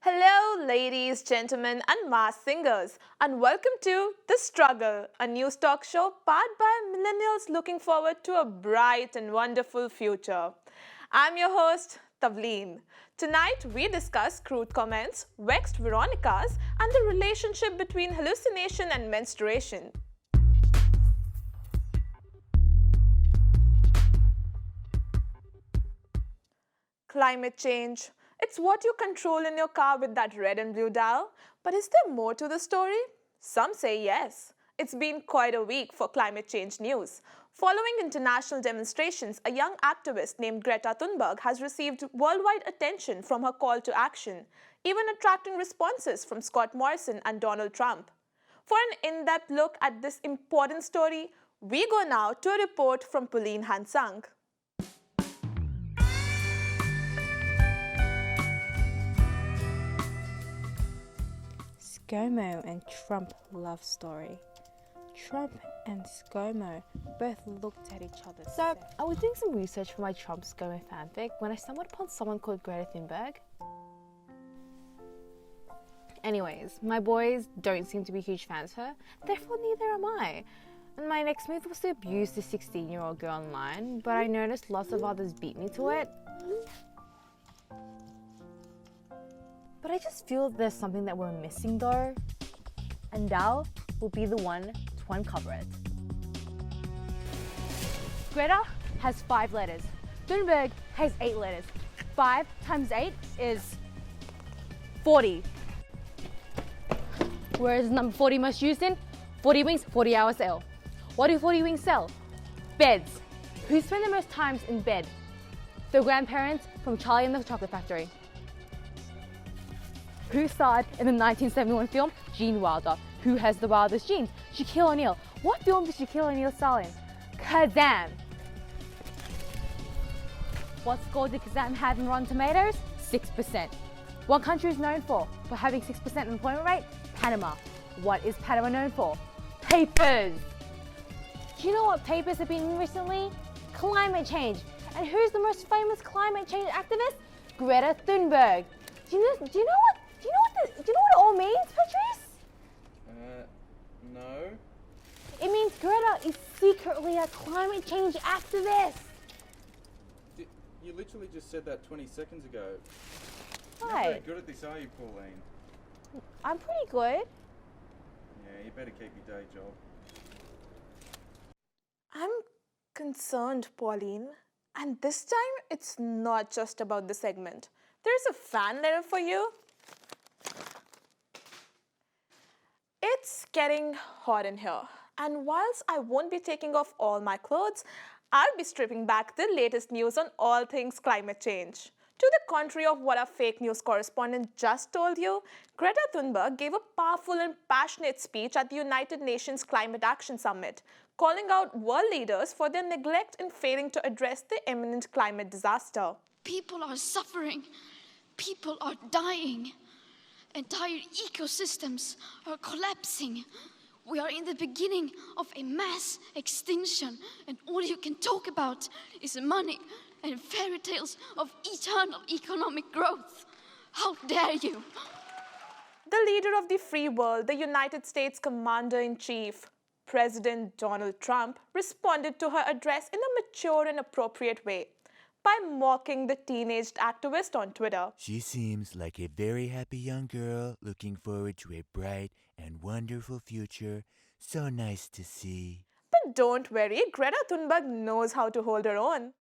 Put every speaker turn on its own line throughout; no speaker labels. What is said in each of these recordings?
Hello, ladies, gentlemen, and mass singers, and welcome to The Struggle, a news talk show powered by millennials looking forward to a bright and wonderful future. I'm your host, Tavleen. Tonight, we discuss crude comments, vexed Veronicas, and the relationship between hallucination and menstruation. Climate change. It's what you control in your car with that red and blue dial. But is there more to the story? Some say yes. It's been quite a week for climate change news. Following international demonstrations, a young activist named Greta Thunberg has received worldwide attention from her call to action, even attracting responses from Scott Morrison and Donald Trump. For an in-depth look at this important story, we go now to a report from Pauline Hansang.
ScoMo and Trump love story. Trump and ScoMo both looked at each other.
So, I was doing some research for my Trump ScoMo fanfic when I stumbled upon someone called Greta Thunberg. Anyways, my boys don't seem to be huge fans of her, therefore neither am I. And my next move was to abuse the 16-year-old girl online, but I noticed lots of others beat me to it. But I just feel there's something that we're missing though, and Dal will be the one to uncover it. Greta has 5 letters. Thunberg has 8 letters. 5 times 8 is 40. Where is number 40 most used in? 40 wings, 40 hours sale. What do 40 wings sell? Beds. Who spend the most times in bed? The grandparents from Charlie and the Chocolate Factory. Who starred in the 1971 film Gene Wilder? Who has the wildest genes? Shaquille O'Neal. What film did Shaquille O'Neal star in? Kazam. What score did Kazam have in Rotten Tomatoes? 6%. What country is known for having 6% employment rate? Panama. What is Panama known for? Papers. Do you know what papers have been in recently? Climate change. And who's the most famous climate change activist? Greta Thunberg. Do you know what it all means, Patrice?
No.
It means Greta is secretly a climate change activist.
You literally just said that 20 seconds ago. You're
Hi.
not very good at this, are you, Pauline?
I'm pretty good.
Yeah, you better keep your day job.
I'm concerned, Pauline. And this time, it's not just about the segment. There's a fan letter for you. It's getting hot in here. And whilst I won't be taking off all my clothes, I'll be stripping back the latest news on all things climate change. To the contrary of what our fake news correspondent just told you, Greta Thunberg gave a powerful and passionate speech at the United Nations Climate Action Summit, calling out world leaders for their neglect in failing to address the imminent climate disaster.
People are suffering. People are dying. Entire ecosystems are collapsing. We are in the beginning of a mass extinction, and all you can talk about is money and fairy tales of eternal economic growth. How dare you?
The leader of the free world, the United States Commander-in-Chief, President Donald Trump, responded to her address in a mature and appropriate way by mocking the teenaged activist on Twitter.
She seems like a very happy young girl looking forward to a bright and wonderful future. So nice to see.
But don't worry, Greta Thunberg knows how to hold her own.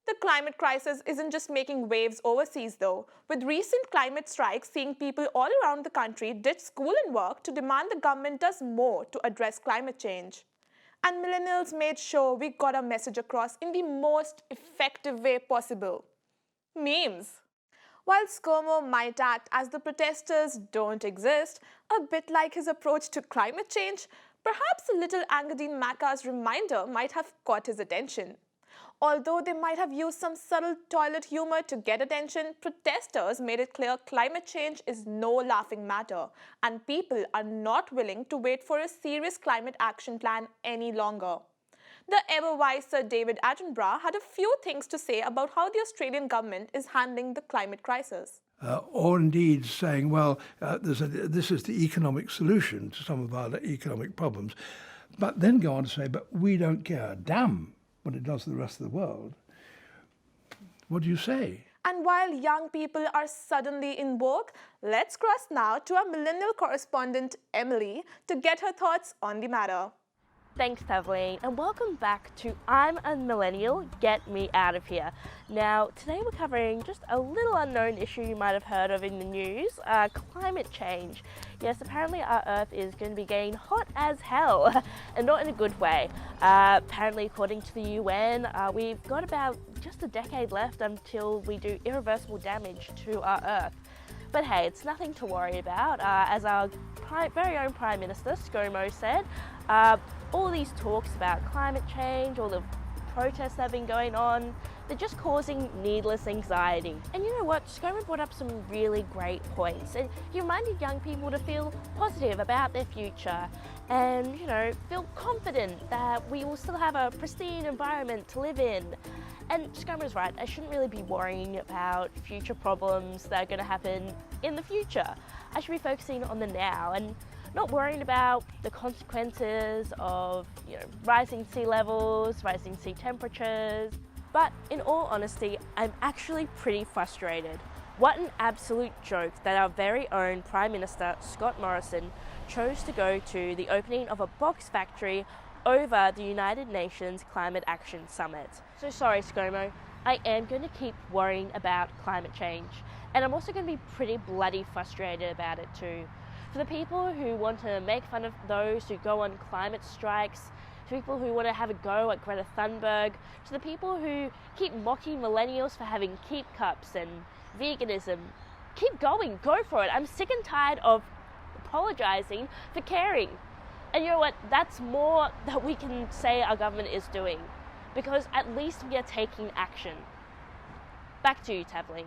The climate crisis isn't just making waves overseas though, with recent climate strikes seeing people all around the country ditch school and work to demand the government does more to address climate change. And millennials made sure we got our message across in the most effective way possible. Memes. While ScoMo might act as the protesters don't exist, a bit like his approach to climate change, perhaps a little Angadine Macca's reminder might have caught his attention. Although they might have used some subtle toilet humor to get attention, protesters made it clear climate change is no laughing matter, and people are not willing to wait for a serious climate action plan any longer. The ever-wise Sir David Attenborough had a few things to say about how the Australian government is handling the climate crisis.
Or indeed saying, well, this is the economic solution to some of our economic problems. But then go on to say, but we don't care a damn what it does to the rest of the world. What do you say?
And while young people are suddenly in vogue, let's cross now to our millennial correspondent, Emily, to get her thoughts on the matter.
Thanks, Tavleen, and welcome back to I'm a Millennial, Get Me Out of Here. Now, today we're covering just a little unknown issue you might have heard of in the news, climate change. Yes, apparently our Earth is going to be getting hot as hell, and not in a good way. Apparently, according to the UN, we've got about just a decade left until we do irreversible damage to our Earth. But hey, it's nothing to worry about. As our very own Prime Minister, ScoMo, said, all these talks about climate change, all the protests that have been going on, they're just causing needless anxiety. And you know what? ScoMo brought up some really great points. And he reminded young people to feel positive about their future and, you know, feel confident that we will still have a pristine environment to live in. And ScoMo's right, I shouldn't really be worrying about future problems that are going to happen in the future. I should be focusing on the now and not worrying about the consequences of, you know, rising sea levels, rising sea temperatures. But in all honesty, I'm actually pretty frustrated. What an absolute joke that our very own Prime Minister, Scott Morrison, chose to go to the opening of a box factory over the United Nations Climate Action Summit. So sorry, ScoMo, I am going to keep worrying about climate change. And I'm also going to be pretty bloody frustrated about it too. For the people who want to make fun of those who go on climate strikes, to people who want to have a go at Greta Thunberg, to the people who keep mocking millennials for having keep cups and veganism, keep going, go for it. I'm sick and tired of apologising for caring. And you know what, that's more that we can say our government is doing, because at least we are taking action. Back to you, Tavleen.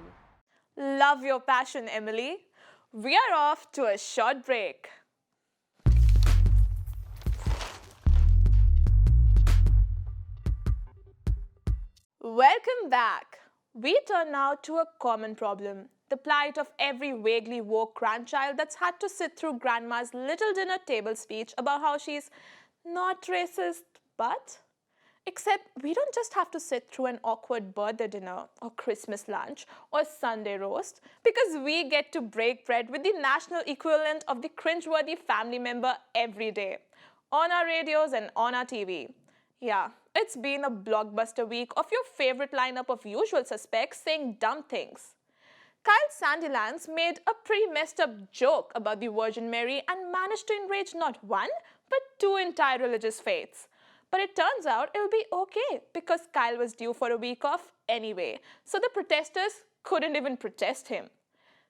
Love your passion, Emily. We are off to a short break. Welcome back. We turn now to a common problem, the plight of every vaguely woke grandchild that's had to sit through grandma's little dinner table speech about how she's not racist, but... Except we don't just have to sit through an awkward birthday dinner or Christmas lunch or Sunday roast, because we get to break bread with the national equivalent of the cringeworthy family member every day, on our radios and on our TV. Yeah, it's been a blockbuster week of your favorite lineup of usual suspects saying dumb things. Kyle Sandilands made a pretty messed up joke about the Virgin Mary and managed to enrage not one, but two entire religious faiths. But it turns out it'll be okay because Kyle was due for a week off anyway, so the protesters couldn't even protest him.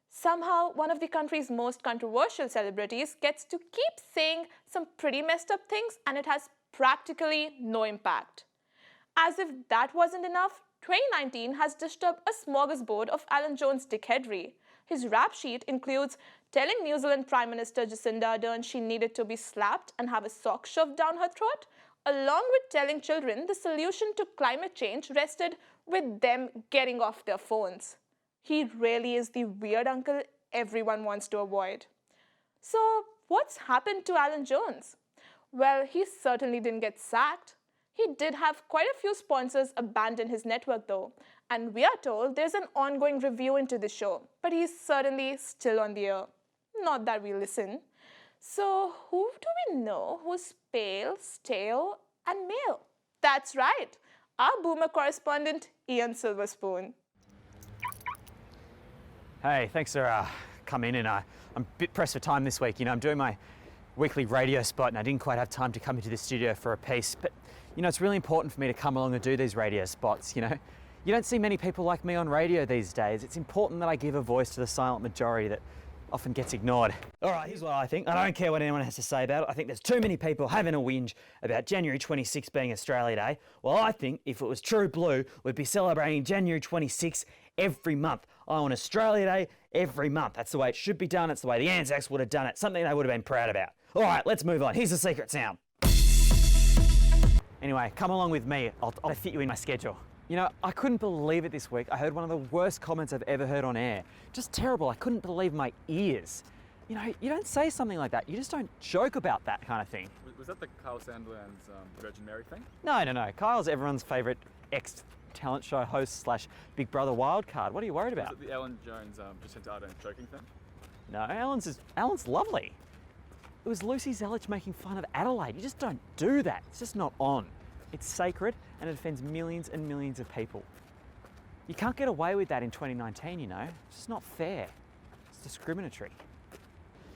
Somehow, one of the country's most controversial celebrities gets to keep saying some pretty messed up things and it has practically no impact. As if that wasn't enough, 2019 has dished up a smorgasbord of Alan Jones' dickheadry. His rap sheet includes telling New Zealand Prime Minister Jacinda Ardern she needed to be slapped and have a sock shoved down her throat, along with telling children the solution to climate change rested with them getting off their phones. He really is the weird uncle everyone wants to avoid. So, what's happened to Alan Jones? Well, he certainly didn't get sacked. He did have quite a few sponsors abandon his network though, and we are told there's an ongoing review into the show, but he's certainly still on the air. Not that we listen. So, who do we know who's pale, stale, and male? That's right, our boomer correspondent, Ian Silverspoon.
Hey, thanks for coming in. I'm a bit pressed for time this week. You know, I'm doing my weekly radio spot and I didn't quite have time to come into the studio for a piece. But, you know, it's really important for me to come along and do these radio spots, you know. You don't see many people like me on radio these days. It's important that I give a voice to the silent majority that often gets ignored. All right, here's what I think. I don't care what anyone has to say about it. I think there's too many people having a whinge about January 26 being Australia Day. Well, I think if it was true blue, we'd be celebrating January 26 every month. I want Australia Day every month. That's the way it should be done. It's the way the Anzacs would have done it. Something they would have been proud about. All right, let's move on. Here's the secret sound. Anyway, come along with me. I'll fit you in my schedule. You know, I couldn't believe it this week. I heard one of the worst comments I've ever heard on air. Just terrible. I couldn't believe my ears. You know, you don't say something like that. You just don't joke about that kind of thing.
Was that the Kyle Sandilands Virgin Mary thing?
No. Kyle's everyone's favourite ex-talent show host / Big Brother wildcard. What are you worried about?
Was it the Ellen Jones Jacinta Ardern choking thing?
No, Ellen's lovely. It was Lucy Zelich making fun of Adelaide. You just don't do that. It's just not on. It's sacred and it offends millions and millions of people. You can't get away with that in 2019, you know. It's just not fair. It's discriminatory.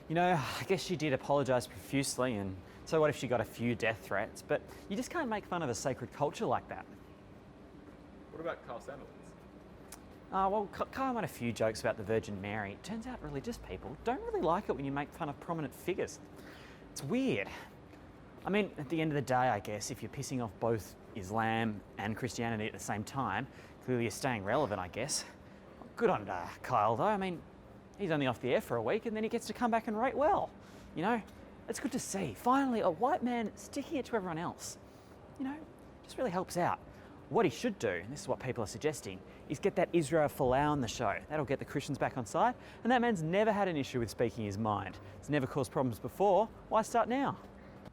You know, I guess she did apologise profusely, and so what if she got a few death threats? But you just can't make fun of a sacred culture like that.
What about Kyle Sandilands?
Well, Kyle made a few jokes about the Virgin Mary. It turns out religious people don't really like it when you make fun of prominent figures. It's weird. I mean, at the end of the day, I guess, if you're pissing off both Islam and Christianity at the same time, clearly you're staying relevant, I guess. Good on Kyle, though. I mean, he's only off the air for a week and then he gets to come back and rate well. You know, it's good to see. Finally, a white man sticking it to everyone else. You know, just really helps out. What he should do, and this is what people are suggesting, is get that Israel Folau on the show. That'll get the Christians back on side, and that man's never had an issue with speaking his mind. It's never caused problems before. Why start now?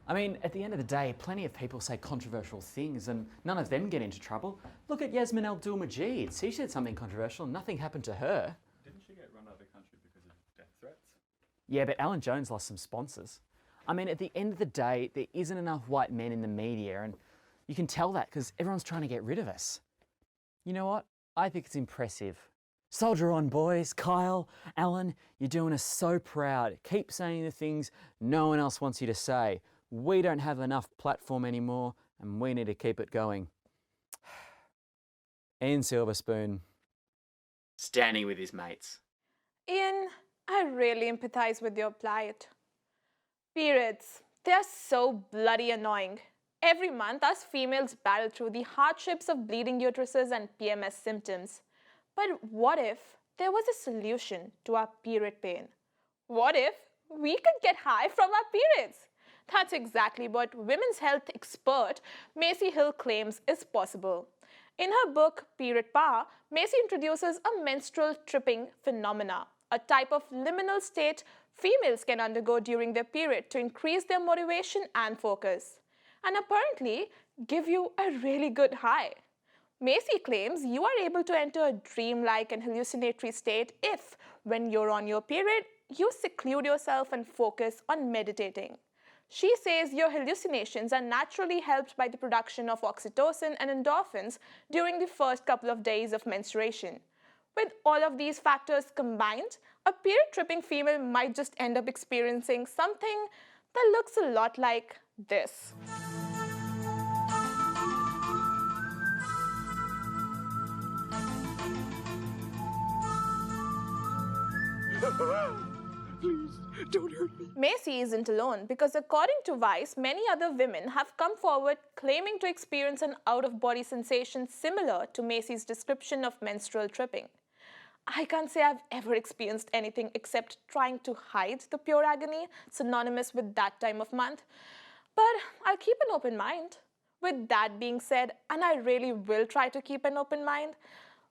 I mean, at the end of the day, plenty of people say controversial things and none of them get into trouble. Look at Yasmin Abdul-Majid. She said something controversial and nothing happened to her.
Didn't she get run out of the country because of death threats?
Yeah, but Alan Jones lost some sponsors. I mean, at the end of the day, there isn't enough white men in the media, and you can tell that because everyone's trying to get rid of us. You know what? I think it's impressive. Soldier on, boys. Kyle, Alan, you're doing us so proud. Keep saying the things no one else wants you to say. We don't have enough platform anymore, and we need to keep it going. Ian Silverspoon, standing with his mates.
Ian, I really empathize with your plight. Periods, they're so bloody annoying. Every month, us females battle through the hardships of bleeding uteruses and PMS symptoms. But what if there was a solution to our period pain? What if we could get high from our periods? That's exactly what women's health expert Macy Hill claims is possible. In her book, Period Power, Macy introduces a menstrual tripping phenomena, a type of liminal state females can undergo during their period to increase their motivation and focus, and apparently give you a really good high. Macy claims you are able to enter a dreamlike and hallucinatory state if, when you're on your period, you seclude yourself and focus on meditating. She says your hallucinations are naturally helped by the production of oxytocin and endorphins during the first couple of days of menstruation. With all of these factors combined, a period-tripping female might just end up experiencing something that looks a lot like this.
Please, don't hurt me.
Macy isn't alone because according to Vice, many other women have come forward claiming to experience an out-of-body sensation similar to Macy's description of menstrual tripping. I can't say I've ever experienced anything except trying to hide the pure agony synonymous with that time of month, but I'll keep an open mind. With that being said, and I really will try to keep an open mind,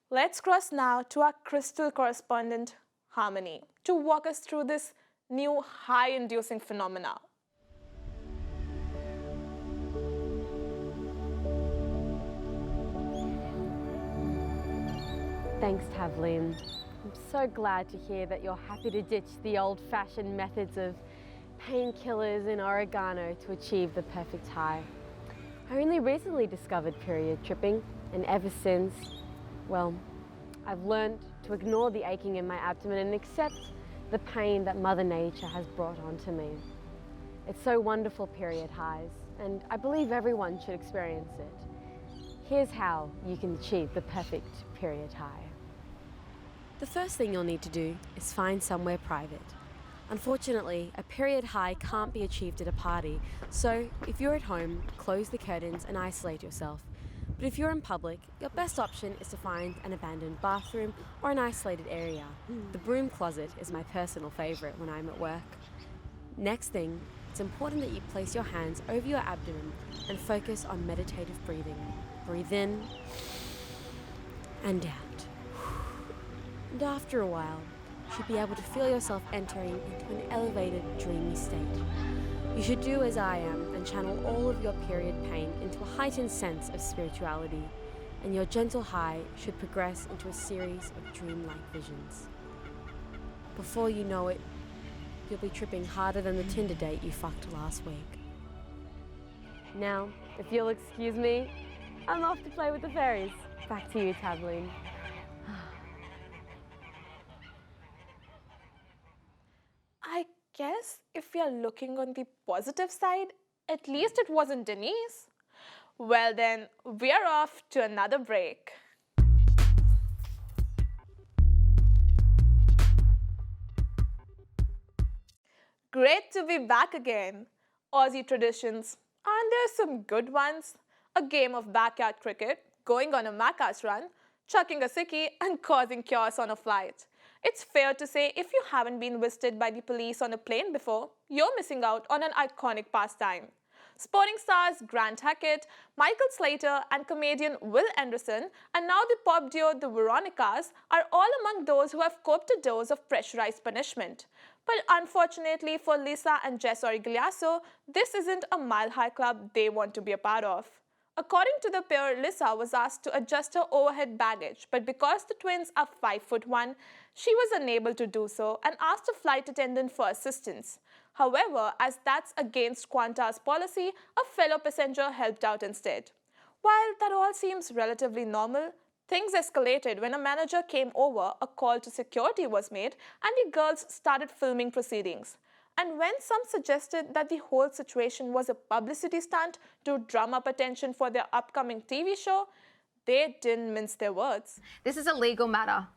let's cross now to our crystal correspondent, Harmony, to walk us through this new high-inducing phenomena.
Thanks, Tavleen. I'm so glad to hear that you're happy to ditch the old-fashioned methods of painkillers and oregano to achieve the perfect high. I only recently discovered period tripping, and ever since, well, I've learned to ignore the aching in my abdomen and accept the pain that Mother Nature has brought onto me. It's so wonderful, period highs, and I believe everyone should experience it. Here's how you can achieve the perfect period high.
The first thing you'll need to do is find somewhere private. Unfortunately, a period high can't be achieved at a party, so if you're at home, close the curtains and isolate yourself. But if you're in public, your best option is to find an abandoned bathroom or an isolated area. The broom closet is my personal favourite when I'm at work. Next thing, it's important that you place your hands over your abdomen and focus on meditative breathing. Breathe in and out. And after a while, you should be able to feel yourself entering into an elevated, dreamy state. You should do as I am and channel all of your period pain into a heightened sense of spirituality, and your gentle high should progress into a series of dreamlike visions. Before you know it, you'll be tripping harder than the Tinder date you fucked last week. Now, if you'll excuse me, I'm off to play with the fairies. Back to you, Tavleen.
I guess if we are looking on the positive side, at least it wasn't Denise. Well then, we are off to another break. Great to be back again. Aussie traditions. Aren't there some good ones? A game of backyard cricket, going on a Macca's run, chucking a sickie and causing chaos on a flight. It's fair to say if you haven't been visited by the police on a plane before, you're missing out on an iconic pastime. Sporting stars Grant Hackett, Michael Slater and comedian Will Anderson and now the pop duo the Veronicas are all among those who have coped a dose of pressurized punishment. But unfortunately for Lisa and Jess Origliasso, this isn't a mile-high club they want to be a part of. According to the pair, Lisa was asked to adjust her overhead baggage, but because the twins are 5'1", she was unable to do so and asked a flight attendant for assistance. However, as that's against Qantas policy, a fellow passenger helped out instead. While that all seems relatively normal, things escalated when a manager came over, a call to security was made, and the girls started filming proceedings. And when some suggested that the whole situation was a publicity stunt to drum up attention for their upcoming TV show, they didn't mince their words.
This is a legal matter,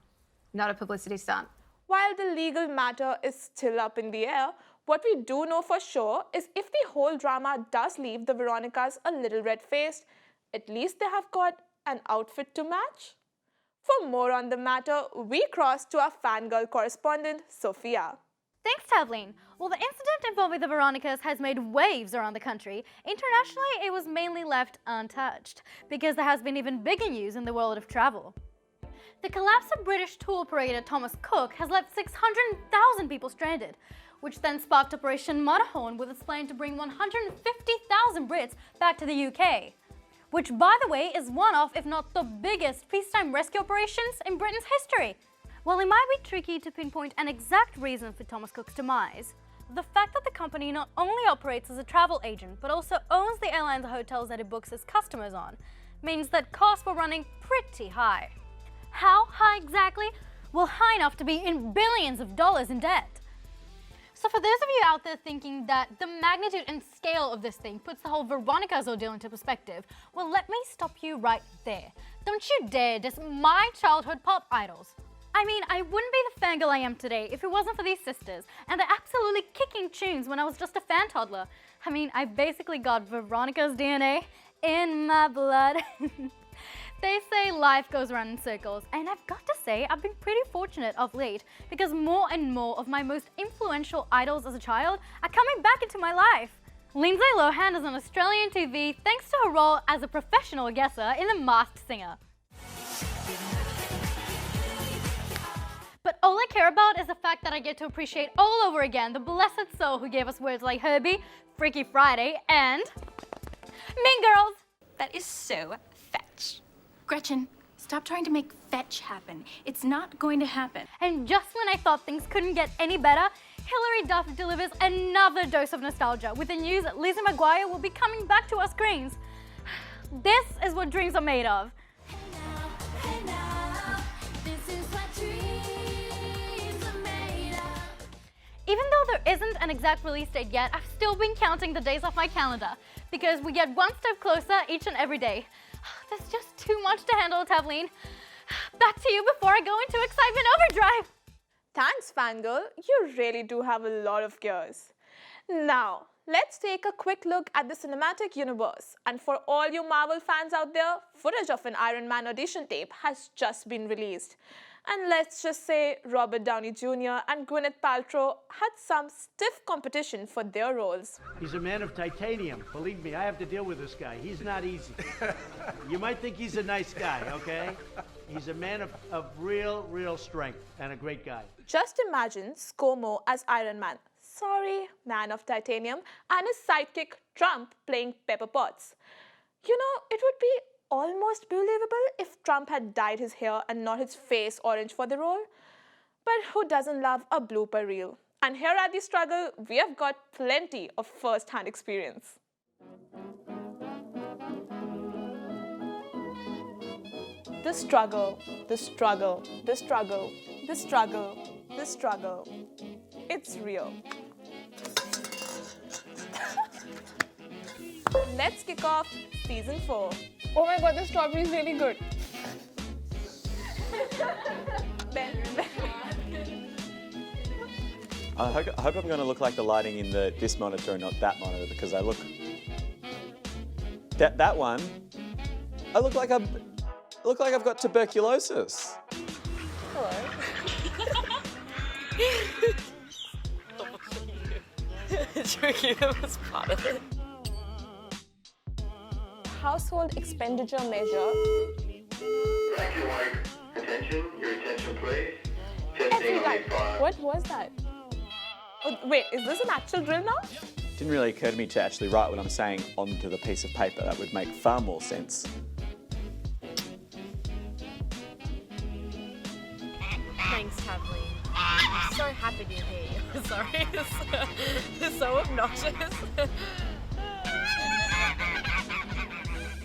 not a publicity stunt.
While the legal matter is still up in the air, what we do know for sure is if the whole drama does leave the Veronicas a little red-faced, at least they have got an outfit to match. For more on the matter, we cross to our fangirl correspondent, Sophia.
Thanks, Tavleen. Well, the incident involving the Veronicas has made waves around the country. Internationally, it was mainly left untouched, because there has been even bigger news in the world of travel. The collapse of British tour operator Thomas Cook has left 600,000 people stranded, which then sparked Operation Matterhorn with its plan to bring 150,000 Brits back to the UK. Which, by the way, is one of, if not the biggest, peacetime rescue operations in Britain's history. While it might be tricky to pinpoint an exact reason for Thomas Cook's demise, the fact that the company not only operates as a travel agent, but also owns the airlines and hotels that it books its customers on, means that costs were running pretty high. How high exactly? Well, high enough to be in billions of dollars in debt. So for those of you out there thinking that the magnitude and scale of this thing puts the whole Veronica's ordeal into perspective, well, let me stop you right there. Don't you dare diss my childhood pop idols. I mean, I wouldn't be the fangirl I am today if it wasn't for these sisters, and they're absolutely kicking tunes when I was just a fan toddler. I mean, I basically got Veronica's DNA in my blood. They say life goes around in circles, and I've got to say I've been pretty fortunate of late because more and more of my most influential idols as a child are coming back into my life. Lindsay Lohan is on Australian TV thanks to her role as a professional guesser in The Masked Singer. But all I care about is the fact that I get to appreciate all over again the blessed soul who gave us words like Herbie, Freaky Friday, and Mean Girls.
That is so fetch. Gretchen, stop trying to make fetch happen. It's not going to happen.
And just when I thought things couldn't get any better, Hilary Duff delivers another dose of nostalgia with the news that Lizzie McGuire will be coming back to our screens. This is what dreams are made of. Even though there isn't an exact release date yet, I've still been counting the days off my calendar because we get one step closer each and every day. There's just too much to handle, Tavleen. Back to you before I go into excitement overdrive.
Thanks, fangirl. You really do have a lot of gears. Now, let's take a quick look at the cinematic universe. And for all you Marvel fans out there, footage of an Iron Man audition tape has just been released. And let's just say Robert Downey Jr. and Gwyneth Paltrow had some stiff competition for their roles.
He's a man of titanium. Believe me, I have to deal with this guy. He's not easy. You might think he's a nice guy, okay? He's a man of real strength and a great guy.
Just imagine ScoMo as Iron Man. Sorry, man of titanium, and his sidekick Trump playing Pepper Potts. You know, it would be almost believable if Trump had dyed his hair and not his face orange for the role. But who doesn't love a blooper reel? And here at The Struggle, we have got plenty of first-hand experience. The struggle, the struggle, the struggle, the struggle, the struggle. It's real. Let's kick off season 4.
Oh my god, the strawberry is really good.
Ben.
I hope I'm going to look like the lighting in this monitor and not that monitor, because I look... That one, I look like I've got tuberculosis.
Hello.
Joking, that was part of it.
Household expenditure measure.
Attention, your attention please.
Every guy. What was that?
Oh, wait, is this an actual drill now?
It didn't really occur to me to actually write what I'm saying onto the piece of paper. That would make far more sense.
Thanks, Kathleen. I'm so happy to hear you. Sorry, it's so obnoxious.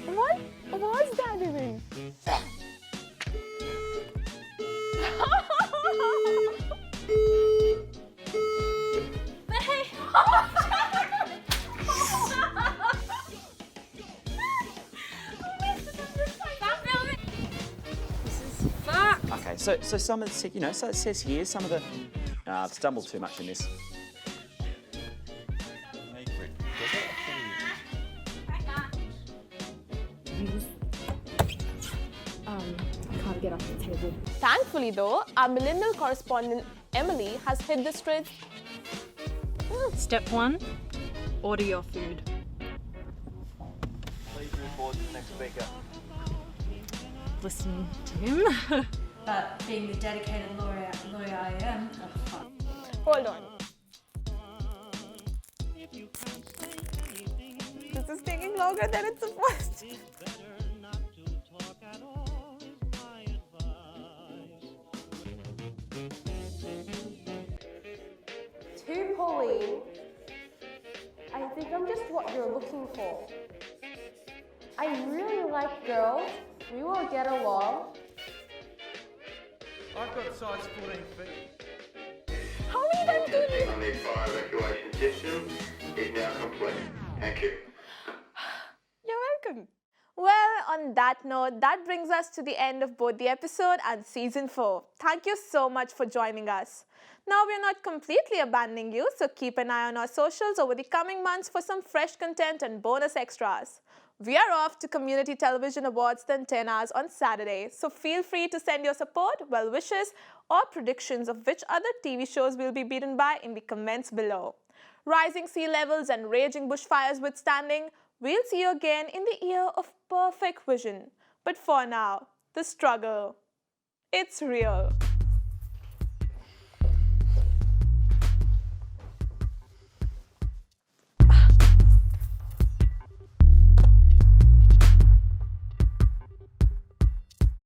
What was that even?
But hey,
Okay, so some of the, so it says here, some of the... I've stumbled too much in this.
I can't get off the table.
Thankfully though, our millennial correspondent Emily has hit the streets.
Step 1, order your food.
Please move forward to the next speaker.
Listen to him.
But being the dedicated lawyer I am,
Hold on.
This is taking longer than it's supposed to.
To Pauline, I think I'm just what you're looking for. I really like girls. We will get along.
I've got size 14 feet.
How many times do you
Testing on the fire evacuation system is now complete. Thank you.
You're welcome. Well, on that note, that brings us to the end of both the episode and season 4. Thank you so much for joining us. Now, we're not completely abandoning you, so keep an eye on our socials over the coming months for some fresh content and bonus extras. We are off to Community Television Awards then 10 hours on Saturday, so feel free to send your support, well wishes, or predictions of which other TV shows we'll be beaten by in the comments below. Rising sea levels and raging bushfires withstanding, we'll see you again in the year of perfect vision. But for now, the struggle, it's real.